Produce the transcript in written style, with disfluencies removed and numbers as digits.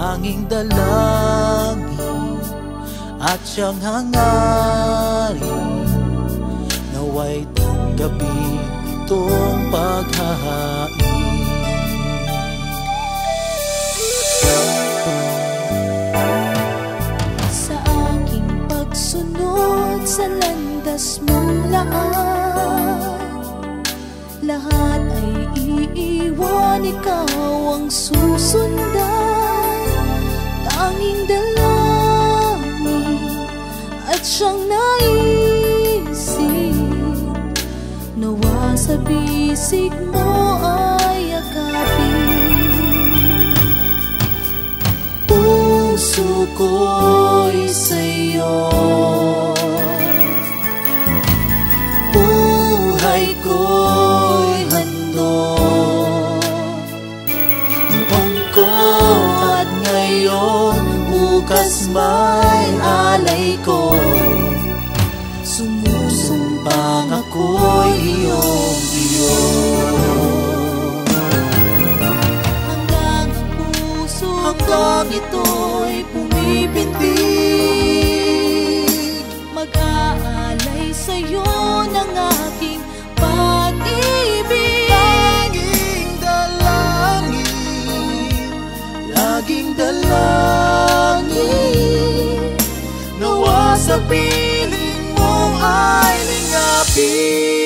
tanging dalangin at siyang hangarin, naway tanggapin itong paghahain. Sa aking pagsunod sa landas mong lahat ay iiwan, ikaw ang susundan. Tanging dalangin at siyang naisip, nawa sa bisig mo ay yakapin. Puso ko'y sa'yo, buhay ko'y handog. Noon ko at ngayon, bukas may alay ko, sumusumbang ako'y iyong Diyos. Hanggang ang puso hanggang ito'y pumipintig, mag-aalay sa'yo ng aking pag-ibig. Laging dalangin, nawa sa piling mo ay lingapin.